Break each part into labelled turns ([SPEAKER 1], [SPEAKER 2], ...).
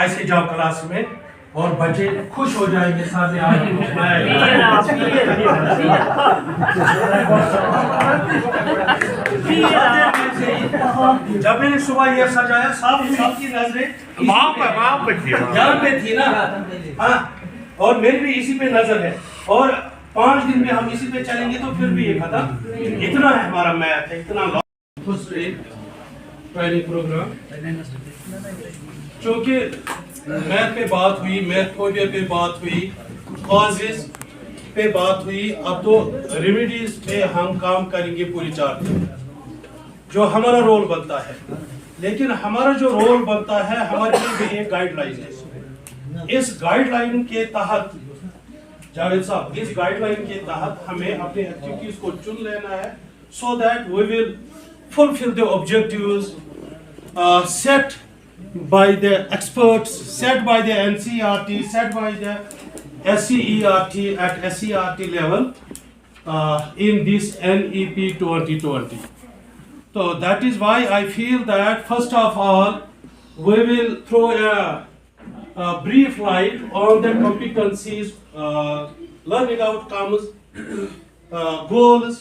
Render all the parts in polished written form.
[SPEAKER 1] ऐसे जाओ क्लास में और बच्चे खुश हो जाएंगे साथ आज जब मैंने सुबह ये सजाया सबकी नजरें यहाँ पे थी ना। हाँ, और मेरी भी इसी पे नजर है और 5 दिन में हम इसी पे चलेंगे तो फिर भी ये खत्म। इतना है हमारा मैथ है, इतना ट्रेनिंग प्रोग्राम। चूंकि मैथ पे बात हुई, मैथोफोबिया पे बात हुई, कॉजेज पे बात हुई, अब तो रेमेडीज पे हम काम करेंगे पूरी 4 दिन, जो हमारा रोल बनता है। लेकिन हमारा जो रोल बनता है हमारे लिए भी एक गाइडलाइन है। इस गाइडलाइन के तहत जावेद साहब, इस गाइडलाइन के तहत हमें अपने एक्टिविटीज को चुन लेना है, so that we will fulfill the objectives set by the experts, set by the NCERT, set by the SCERT at SCERT level in this NEP 2020. So that is why I feel that first of all we will throw a brief light on the competencies, learning outcomes, goals,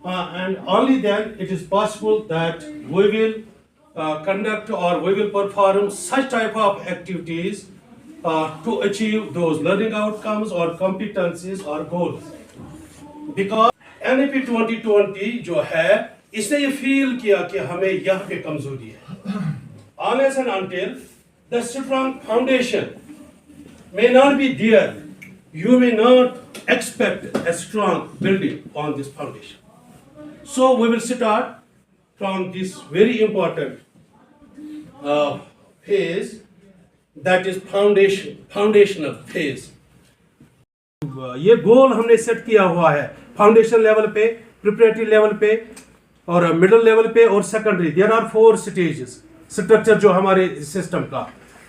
[SPEAKER 1] and only then it is possible that we will conduct or we will perform such type of activities to achieve those learning outcomes or competencies or goals. Because NEP 2020 जो है इसने ये feel किया कि हमें यहाँ पे कमजोरी है। Unless and until the strong foundation may not be there, you may not expect a strong building on this foundation. So we will start from this very important phase, that is foundational phase. ये गोल हमने set किया हुआ है foundation level पे, preparatory level पे और middle level पे और secondary. There are 4 stages structure जो हमारे सिस्टम का।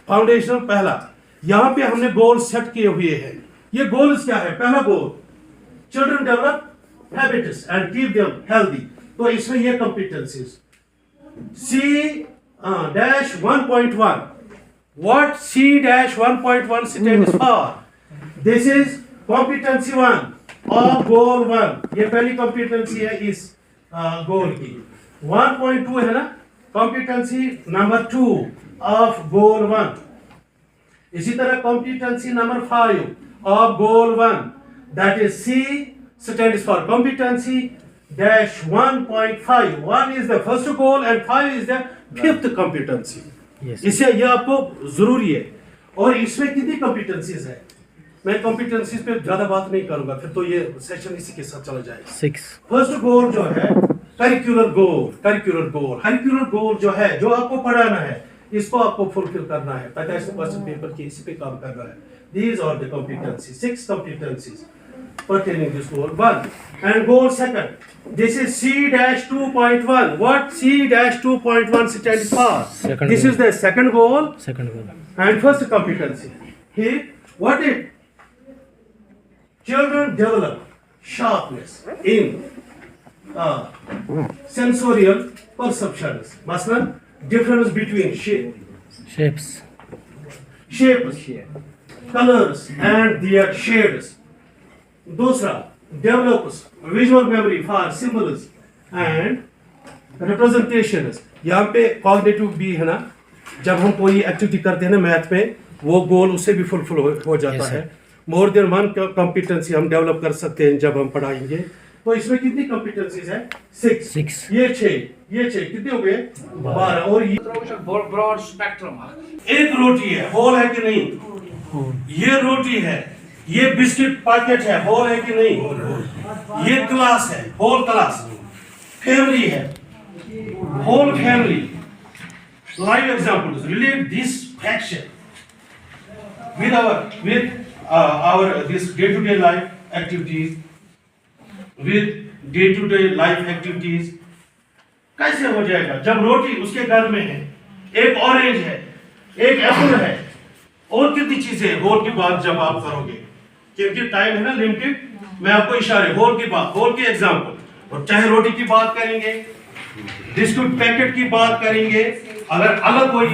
[SPEAKER 1] फाउंडेशन पहला, यहाँ पे हमने गोल सेट किए हुए हैं। ये गोल्स क्या है? पहला goal, children develop habits and keep them healthy. तो इसमें ये competencies C-1.1, what C-1.1 stands for? This is competency 1 of goal 1. ये पहली competency है इस गोल की। 1.2 है ना, competency number 2 of goal 1. इसी तरह competency number 5 of goal 1, that is C stands for competency dash 1.5. 1 is the first goal and 5 is the 5th competency. इससे ये आपको जरूरी है। और इसमें कितनी competencies है? मैं competencies पे ज्यादा बात नहीं करूंगा, फिर तो ये सेशन इसी के साथ चला जाएगा।
[SPEAKER 2] 6
[SPEAKER 1] फर्स्ट गोल जो है करिकुलर गोल जो है, जो आपको पढ़ाना है, इसको आपको फुलफिल करना है। 50% पेपर के इसी पे काम करना है। These are the competencies, 6 competencies pertaining this goal 1. And goal second, this is C-2.1. What C-2.1 stands for? This is the second goal and first competency. Here, what is children develop sharpness in sensorial perceptions. Maslan, difference between
[SPEAKER 2] shapes,
[SPEAKER 1] colors and their shades. दूसरा, develops visual memory for symbols and representations. यहाँ पे cognitive भी है ना, जब हम कोई activity करते हैं ना मैथ में, वो गोल उससे भी फुलफिल हो जाता है। मोर देन 1 कॉम्पिटेंसी हम डेवलप कर सकते हैं जब हम पढ़ाएंगे। तो इसमें कितनी कॉम्पिटेंसीज है? 6। ये 6 कितने हो गए? 12। और ये
[SPEAKER 3] ब्रॉड स्पेक्ट्रम।
[SPEAKER 1] एक रोटी है, होल है कि नहीं? ये रोटी है, ये बिस्किट पैकेट है, होल है कि नहीं? ये क्लास है, होल क्लास। फैमिली है, whole family. Live examples relate this fraction with our this day-to-day life activities, with day-to-day life activities। कैसे हो जाएगा? जब रोटी उसके घर में है, एक ऑरेंज है, एक एप्पल है, और कितनी चीजें होल की बात जब आप करोगे, क्योंकि टाइम है ना लिमिटेड, मैं आपको इशारे होल की बात, होल की एग्जांपल, और चाहे रोटी की बात करेंगे, बिस्कुट पैकेट की बात करेंगे, अगर अलग कोई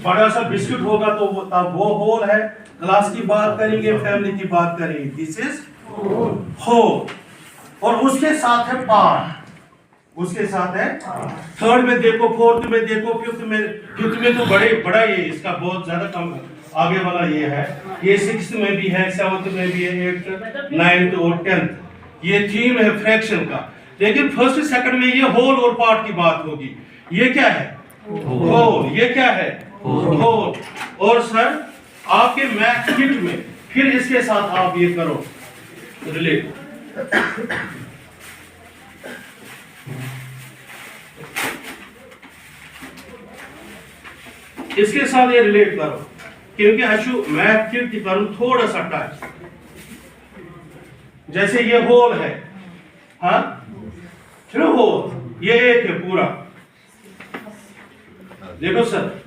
[SPEAKER 1] बड़ा सा बिस्किट होगा तो तब वो होल है। क्लास की बात करेंगे, फैमिली की बात करेंगे, दिस इज होल। और उसके साथ है पार्ट, उसके साथ है थर्ड में देखो, फोर्थ में देखो, फिफ्थ में तो बड़ा ये इसका बहुत ज्यादा कम आगे वाला ये है। ये सिक्स्थ में भी है, सेवंथ में भी है, एट्थ, नाइन्थ और टेंथ। ये थीम है फ्रैक्शन का। लेकिन फर्स्ट सेकंड में ये होल और पार्ट की बात होगी। ये क्या है? होल। ये क्या है? होल। और सर आपके मैथ किट में फिर इसके साथ आप ये करो रिलेट। इसके साथ ये रिलेट करो, क्योंकि अशु मैथ किट करूं थोड़ा सा टच। जैसे ये होल है, हाँ चलो होल, ये एक है पूरा। देखो सर,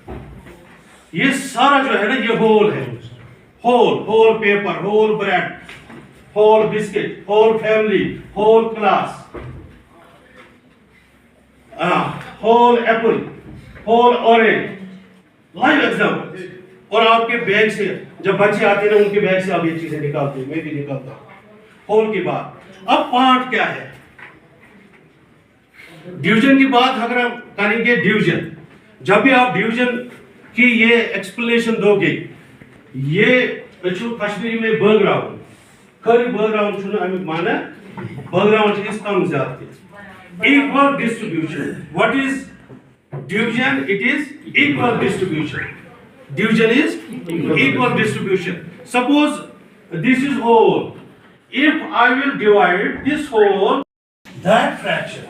[SPEAKER 1] ये सारा जो है ना ये होल है। Whole paper, whole bread, whole biscuit, whole family, whole class, whole apple, whole orange, live example. और आपके बैग से जब बच्चे आते हैं ना, उनके बैग से आप ये चीजें निकालते हैं, मैं भी निकालता हूं। होल की बात। अब पार्ट क्या है? डिवीजन की बात अगर हम करेंगे, डिवीजन, जब भी आप डिवीजन की ये एक्सप्लेनेशन दोगे, ये कश्मीरी में बैकग्राउंड, खरी बैकग्राउंड अमिक माना बैकग्राउंड इज कम ज्यादा। Equal distribution, what is division? It is equal distribution. Division is equal distribution. Suppose this is whole. If I will divide this whole, that fraction,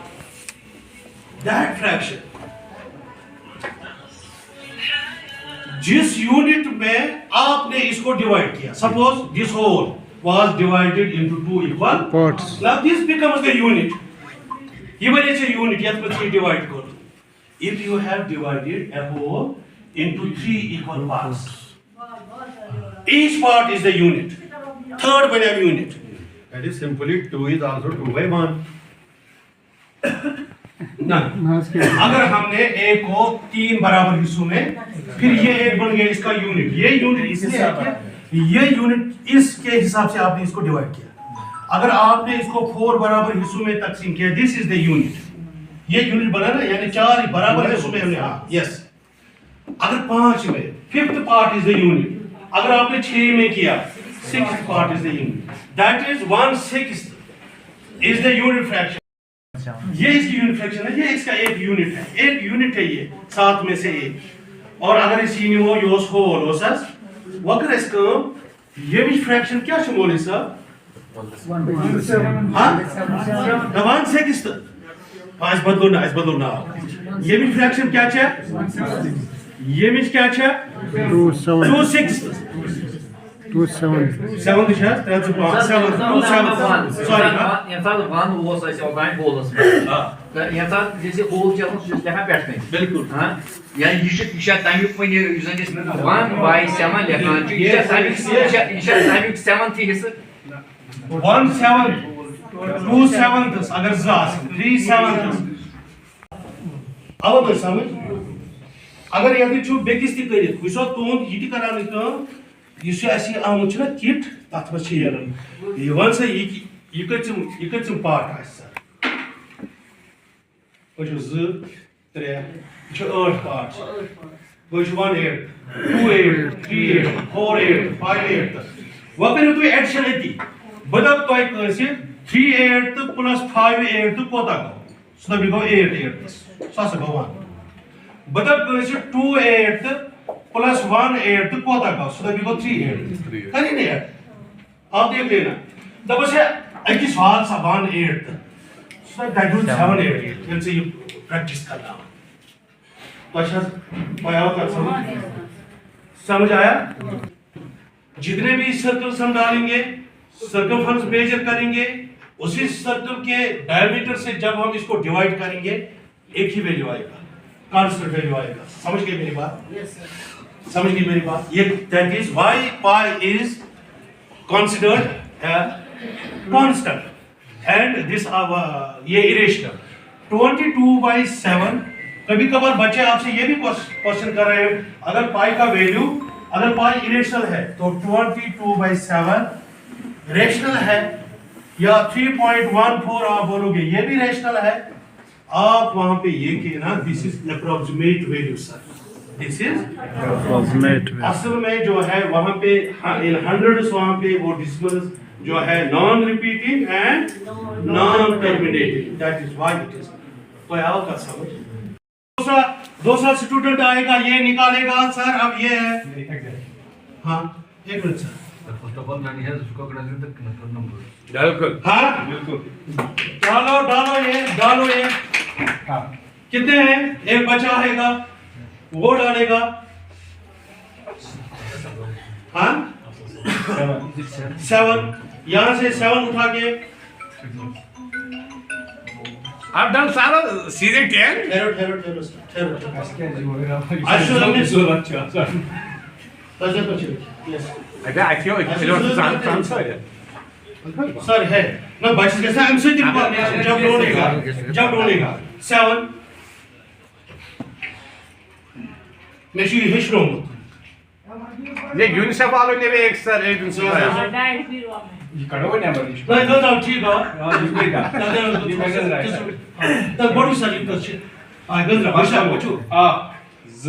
[SPEAKER 1] जिस unit में आपने इसको divide किया, suppose this whole was divided into two equal parts. Now this becomes the unit. ये बने से unit या तो डिवाइड करो। If you have divided a whole into three equal parts, each part is the unit. Third one is unit.
[SPEAKER 2] That is simply 2 is also 2 by 1.
[SPEAKER 1] अगर हमने a को 3 बराबर हिस्सों में, फिर ये एक बन गया इसका यूनिट। ये यूनिट इसलिए है कि ये यूनिट इसके हिसाब से आपने इसको डिवाइड किया। अगर आपने इसको 4 बराबर हिस्सों में तकसीम किया, दिस इज द यूनिट। ये यूनिट बना ना, यानी 4 बराबर हिस्सों में हमने, हाँ यस। अगर 5 में, fifth part is the unit. अगर आपने 6 में किया, sixth part is the unit. That is 1/6 is the unit fraction. ये इसकी यूनिट फ्रैक्शन है, ये इसका एक यूनिट है, एक यूनिट है ये 7 में से एक। और अगर इस यूनिट को यूज होल ओसस वकर इसको ये भी फ्रैक्शन क्या शमूल है सर? 1/6 आज बदलो ना। ये भी फ्रैक्शन क्या है? ये भी क्या है? 2/6 7 दिशा 7 सॉरी
[SPEAKER 3] इंसान वन was ऐसे ऑनलाइन बोल रहा है। इंसान जैसे होल चलो लिखा बैठने
[SPEAKER 1] बिल्कुल,
[SPEAKER 3] हाँ यानी ये टाइम पे ये यूजर इस 1/7 लिखा है। ये टाइम 7 थी हिस्सा
[SPEAKER 1] 1/7 2/7 अगर 3/7 अब तो समझ। अगर यदि छु बेकिस ति करित वसो तुम ये करान काम यस ऐसी आमुच ना किट तत में येरन ये वन से ये कचम पार्ट आस सर वजो 2 3 छ 8 पार्ट वजो 1 8 2 8 3 8 4 8 5 8 वो करियो तु एडिशन एती बदब तोय कसे 3 8 plus 5 8 कोता गो सो दैट वी गो 8 8 सो गो 1 बदब कसे 2 8 plus 1 8 कोता गो सो दैट वी गो 3 8 करी नहीं आप देख लेना तब से एक सवाल सा 1 8 सो दैट विल 7 8 फिर से ये प्रैक्टिस करना तो अच्छा पाया होगा समझ आया। जितने भी सर्कल्स हम डालेंगे सर्कमफरेंस मेजर करेंगे उसी सर्कल के डायमीटर से जब हम इसको डिवाइड करेंगे एक ही वैल्यू आएगा, कांस्टेंट वैल्यू आएगा। समझ गए मेरी बात? यस सर समझ गए मेरी बात। ये that is why pi is considered a constant and this ये इरेशनल 22/7 कभी कभार बच्चे आपसे ये भी क्वेश्चन कर रहे हैं, अगर पाई का वैल्यू, अगर पाई इरेशनल है तो 22/7 रेशनल है या 3.14 आप बोलोगे ये भी रेशनल है। आप वहां पे ये कहना this is approximate value sir, this is
[SPEAKER 4] approximate.
[SPEAKER 1] असल में जो है वहां पे इन हंड्रेड्स वहां पे वो डिसिमल्स जो है non repeating and non terminating, that is why it is. तो आपका समझ दूसरा स्टूडेंट आएगा, ये निकालेगा सर अब ये है। हाँ एक minute sir,
[SPEAKER 3] first of all मैंने है उसको करा दिन तक नंबर
[SPEAKER 2] बिल्कुल
[SPEAKER 1] हाँ
[SPEAKER 2] बिल्कुल।
[SPEAKER 1] डालो ये कितने हैं, एक बचा रहेगा वो डालेगा। हाँ 7, यहाँ से 7 उठा के
[SPEAKER 4] आप डन सारा सीधे 10।
[SPEAKER 1] ठहरो Ashwin हमने yes
[SPEAKER 4] अच्छा एक्चुअली ट्रांसफर है
[SPEAKER 1] सर है ना बच कैसा एमसी जब ढूंढेगा 7 मैं ही हिशरो
[SPEAKER 4] ये यूनिसेफ वालों ने भी एक सर एक
[SPEAKER 5] ఇక్కడ కూడా నెంబర్ తీసుకో
[SPEAKER 1] नहीं तो ठीक है
[SPEAKER 5] है
[SPEAKER 1] तो बड़ी सारी तो आ गंद्रा भाषा बचो
[SPEAKER 5] A Z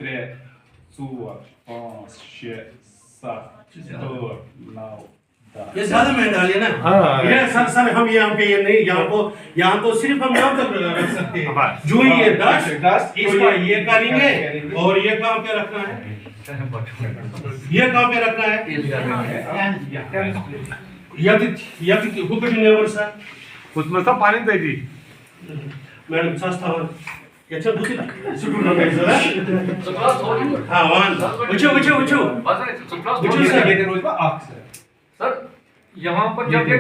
[SPEAKER 5] 3 4 5 6 7 8 9
[SPEAKER 1] ये ज्यादा में डालिए ना।
[SPEAKER 4] हाँ।
[SPEAKER 1] ये सर हम यहाँ पे ये नहीं, यहाँ तो सिर्फ हम नाम तक रख सकते हैं। जो ये 10 इसका ये करेंगे और ये कहाँ पे रखना है, ये कहाँ पे रखना है, या हुकट नेवर सर
[SPEAKER 4] उसमें सब पानी दे दी
[SPEAKER 1] मैडम सस्ता हो ये चल दूसरी सुटू ना कैसे हाँ वन उचो सर
[SPEAKER 5] रोज बा आख
[SPEAKER 3] सर यहाँ पर जब ये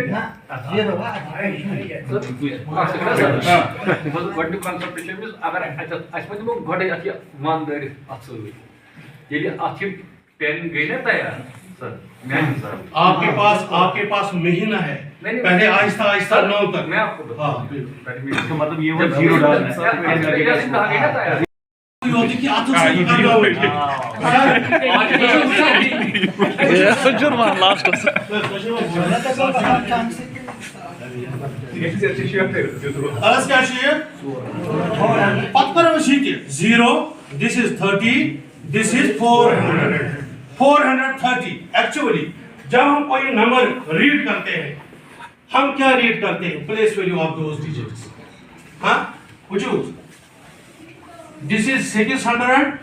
[SPEAKER 3] गॉडली कॉन्सेप्ट है अगर अच्छा में लोग गॉड है ईमानदार अच्छा ये अच्छी पेन गई ना तैयार सर मैं सर
[SPEAKER 1] आपके पास महीना है, पहले आहिस्ता आहिस्ता 9 तक
[SPEAKER 3] मैं आपको
[SPEAKER 1] हाँ
[SPEAKER 4] इसका मतलब ये वो जीरो डालना है
[SPEAKER 1] योगी की आंखों से निकाल
[SPEAKER 4] जुर्मान लास्ट
[SPEAKER 1] अलग क्या चाहिए पत्थर में sheet 0 this is 30 this is 430 actually जब हम कोई नंबर रीड करते हैं हम क्या रीड करते हैं, place value of those digits. हाँ पूछो this is 600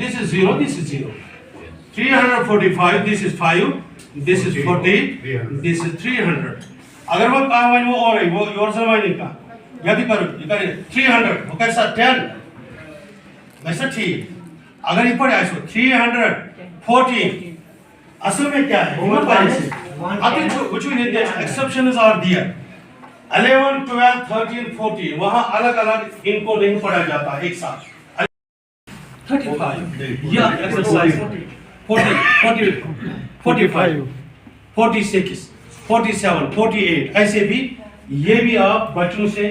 [SPEAKER 1] this is 0 this is 0 345 this is 5 this is 40 this is 300 अगर वो काम है वो और है वो योर समाइन का यदि करो ये करे 300 वो कैसा 10 वैसा ठीक अगर ये पड़े ऐसे 340 असल में क्या है वो पाए से अगर कुछ भी नहीं दिया एक्सेप्शंस आर दिया 11 12 13 14 वहां अलग अलग इनको नहीं पढ़ा जाता एक साथ 35 या एक्सरसाइज 40 45 46 47 48 ऐसे भी ये भी आप बच्चों से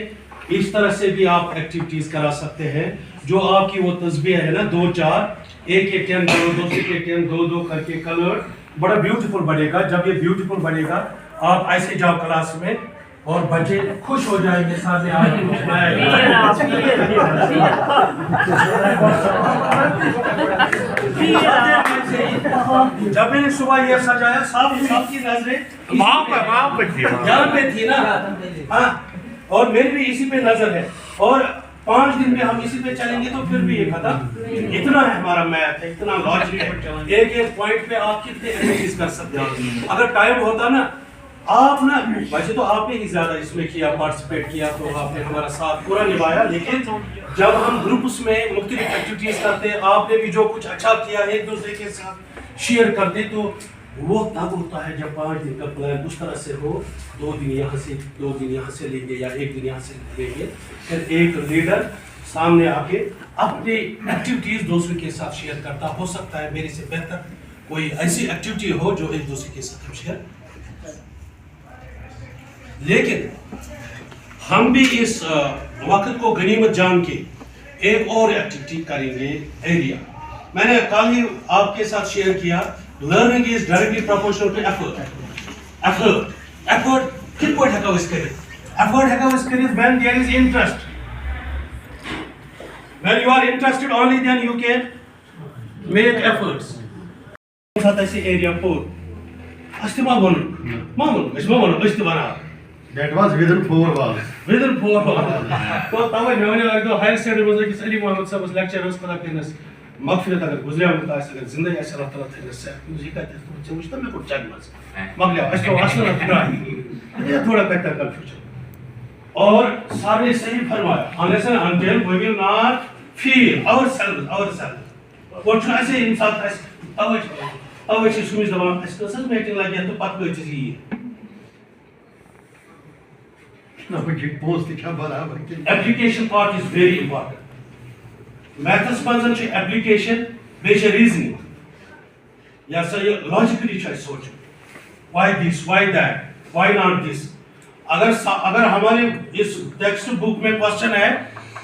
[SPEAKER 1] इस तरह से भी आप एक्टिविटीज करा सकते हैं जो आपकी वो तस्बीह है ना 2 4 1 1 10 2 2 10 2 2 करके कलर बड़ा ब्यूटीफुल बनेगा। जब ये ब्यूटीफुल बनेगा आप ऐसे जाओ क्लास में और बच्चे खुश हो जाएंगे साथ में जब मैंने सुबह ये सजाया सबकी नजरें
[SPEAKER 4] वहाँ पे थी
[SPEAKER 1] यहाँ पे थी ना हाँ और मेरी भी इसी पे नजर है और 5 दिन में हम इसी पे चलेंगे तो फिर भी ये खत्म। इतना है हमारा मैथ है, इतना लॉजिक है, एक एक पॉइंट पे आप कितने एनालिसिस कर सकते हैं। अगर टाइम होता ना आप ना वैसे तो आपने ही ज्यादा इसमें किया पार्टिसिपेट किया तो आपने हमारा साथ पूरा निभाया, लेकिन जब हम ग्रुप्स में मुख्तलिफ एक्टिविटीज करते हैं आपने भी जो कुछ अच्छा किया एक दूसरे के साथ शेयर करते तो वो तब होता है जब 5 दिन का प्लान उस तरह से हो 2 दिन यहाँ से 2 दिन यहाँ से लेंगे या 1 दिन यहाँ से लेंगे, फिर एक लीडर सामने आके अपनी एक्टिविटीज दूसरे के साथ शेयर करता हो सकता है मेरे से बेहतर कोई ऐसी एक्टिविटी हो जो एक दूसरे के साथ हम शेयर। लेकिन हम भी इस वक्त को गनीमत जान के एक और एक्टिविटी करेंगे एरिया। मैंने कल ही आपके साथ शेयर किया, learning is directly proportional to effort. Effort कित पॉइंट हका इस करित, एफर्ट हका इस करित when there is interest, when you are interested only then you can make efforts। साथ ऐसे एरिया पोर अस्तिमा बनो अस्ति बना
[SPEAKER 2] That was within 4 walls.
[SPEAKER 1] within 4 hours। तो तवे मैंने एक हायर स्टडी में कि अली मोहम्मद साहब लेक्चर उस पर करनस मगफिरत अगर गुजरिया में अगर जिंदगी ऐसे अल्लाह ताला थे से मुझे कहते हैं तो मुझे में कुछ चाहिए मत मगलिया इसको असला ना ये थोड़ा बेहतर कंफ्यूजन और सारे सही फरमाया unless and until we will not feel ourselves what should I say इंसान ऐसे तवे सुमिस दबान इसको सच मीटिंग लगी तो पत कोई चीज ये
[SPEAKER 2] No, but you post the barabar.
[SPEAKER 1] application part is very important। Maths पंजन च application बेच reasoning या सर ये logically चाहिए सोचो why this why that why not this। अगर हमारे इस टेक्स्ट बुक में क्वेश्चन है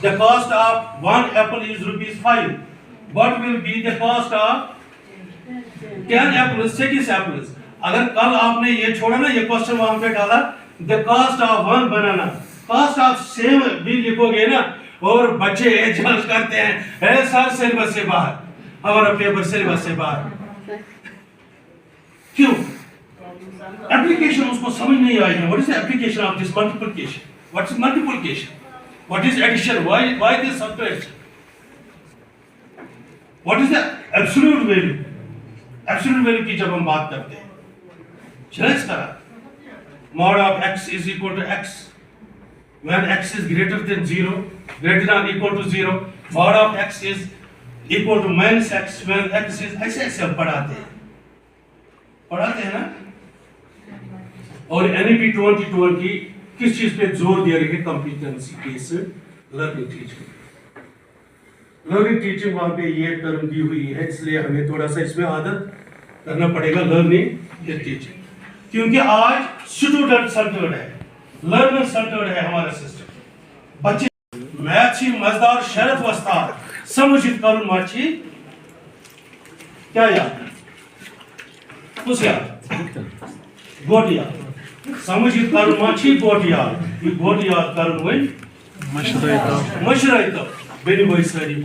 [SPEAKER 1] the cost of 1 apple is ₹5, what will be the cost of 10 apples 6 apples। अगर कल आपने ये छोड़ा ना ये क्वेश्चन वहां पे डाला the cost of 1 banana, cost of same भी लिखोगे ना और बच्चे जज करते हैं ए सर सिलेबस से बाहर, हमारा पेपर सिलेबस से बाहर। क्यों? एप्लीकेशन उसको समझ नहीं आई है। What is the application of this multiplication, what is multiplication, what is addition, why this subtraction, what is the absolute value. Absolute value की जब हम बात करते हैं चलें करा mod of x is equal to x when x is greater than 0, greater than equal to 0, mod of x is equal to minus x when x is ऐसे ऐसे हम पढ़ाते हैं ना। और NEP 2020 किस चीज पे जोर दिया गया? Competency based learning teaching. Learning teaching वहां पे ये टर्म दी हुई है, इसलिए हमें थोड़ा सा इसमें आदत करना पड़ेगा लर्निंग या टीचिंग, क्योंकि आज स्टूडेंट सेंटर्ड है, लर्नर सेंटर्ड है हमारा सिस्टम। बच्चे मैथी मजदार शरत वस्तार समझित करुन माची क्या याद कुछ याद गोटिया समझित करुन माची गोटिया ये गोटिया करुन वही मशराई तो बेनी वही सारी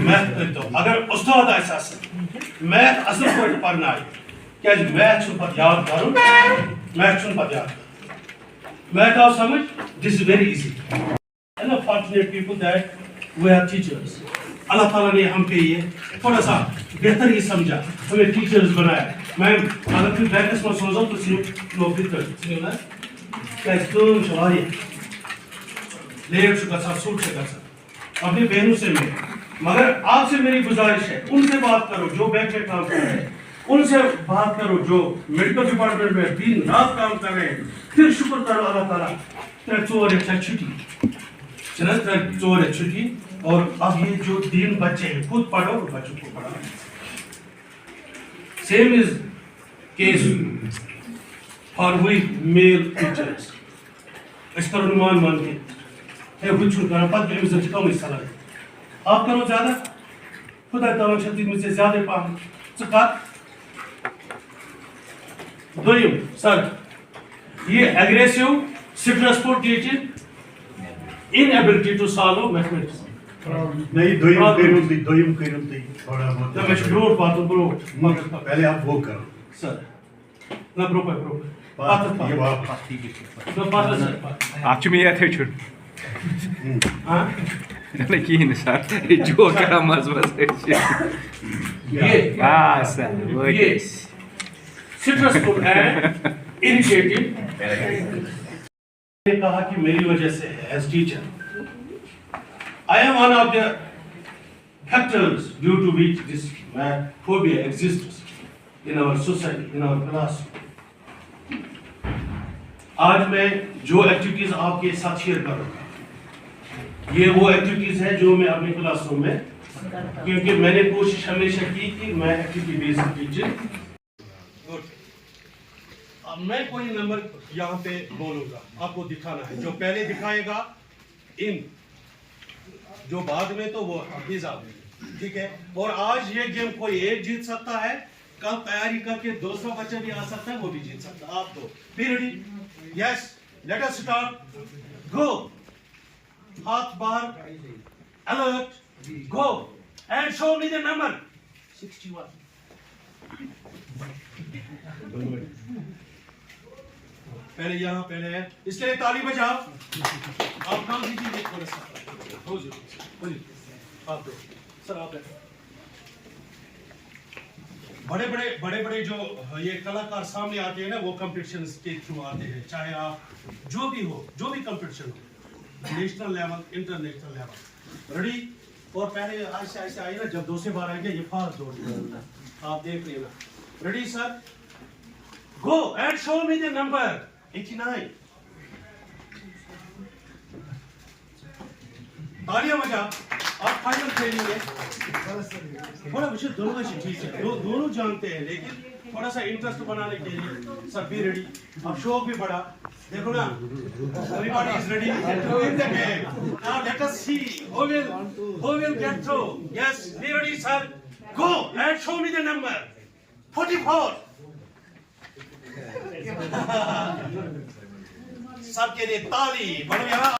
[SPEAKER 1] मैथ तो अगर उस्ताद ऐसा मैथ असल कोई पढ़ना है क्या मैथ छुन पर याद करो, मैथ छुन पर याद मैथ आओ समझ, this is very easy. And fortunate people that we have teachers. Allah Taala ने हम पे ये थोड़ा सा बेहतर ही समझा, हमें टीचर्स बनाया। मैं अगर फिर बैकस में सोचा तो सिर्फ नौकरी कर सिर्फ ना क्या स्कूल चलाइए लेट चुका सा सूट से कर सकता अपनी बहनों से मिले, मगर आपसे मेरी गुजारिश है उनसे बात करो जो बैंक में काम कर रहे हैं, उनसे बात करो जो मेडिकल डिपार्टमेंट में दिन रात काम कर रहे हैं। फिर शुक्र करो अल्लाह ताला तेरे चोर है छुट्टी चला तेरे चोर है छुट्टी। और अब ये जो 3 बच्चे हैं खुद पढ़ो और बच्चों को पढ़ाओ। Same is case for we male teachers. इस पर अनुमान मान के है कुछ करना पद में इज्जत कम हिस्सा लगे, आप करो ज्यादा खुदा ताला शक्ति में से ज्यादा पाम सकात। दोयम सर ये aggressive stressful teaching inability to solve mathematics
[SPEAKER 2] नहीं दोयम करूं थोड़ा बहुत
[SPEAKER 1] मैं ब्रो बात ब्रो
[SPEAKER 2] पहले आप वो करो
[SPEAKER 1] सर ना ब्रो
[SPEAKER 2] ये बात
[SPEAKER 4] आप में ये थे छुट
[SPEAKER 1] हां
[SPEAKER 4] लेकिन सर जो करा मजबूत है
[SPEAKER 1] ये
[SPEAKER 4] सर वो
[SPEAKER 1] ये स्ट्रेसफुल एंड इरिटेटिंग ने कहा कि मेरी वजह से as teacher I am one of the factors due to which this phobia exists in our society, in our class. आज मैं जो एक्टिविटीज आपके साथ शेयर करूंगा ये वो एक्टिविटीज है जो मैं अपने क्लासरूम में, क्योंकि मैंने कोशिश हमेशा की कि मैं एक्टिविटी बेस्ड टीचिंग। अब मैं कोई नंबर यहाँ पे बोलूंगा, आपको दिखाना है, जो पहले दिखाएगा इन जो बाद में तो वो हफीज आप, ठीक है। और आज ये गेम कोई एक जीत सकता है, कल तैयारी करके दूसरा बच्चा भी आ सकता है, वो भी जीत सकता है। आप दो be ready, yes let us start, go, हाथ बाहर, alert, go and show me the number 61। पहले यहाँ पहले है, इसके लिए ताली बजाओ। आप नाम दीजिए थोड़ा सा, बोलिए आप दो सर, आप बड़े बड़े जो ये कलाकार सामने आते हैं ना, वो कंपटीशन के थ्रू आते हैं, चाहे आप जो भी हो, जो भी कंपटीशन हो, national level, international level. Ready? और पहले ऐसे ऐसे आइए ना, जब 2 से 12 आएंगे ये फास्ट दौड़, आप देख लेना। Ready sir, go and show me the number 89। तालियां बजा, आप फाइनल खेलेंगे। थोड़ा मुझे दोनों का ठीक है, दोनों जानते हैं, लेकिन थोड़ा सा इंटरेस्ट बनाने के लिए सब भी रेडी। अब शौक भी बढ़ा, देखो ना, everybody is ready to win the game. Now let us see who will get through. Yes, be ready, sir. Go and show me the number 44. सबके लिए ताली, बढ़िया।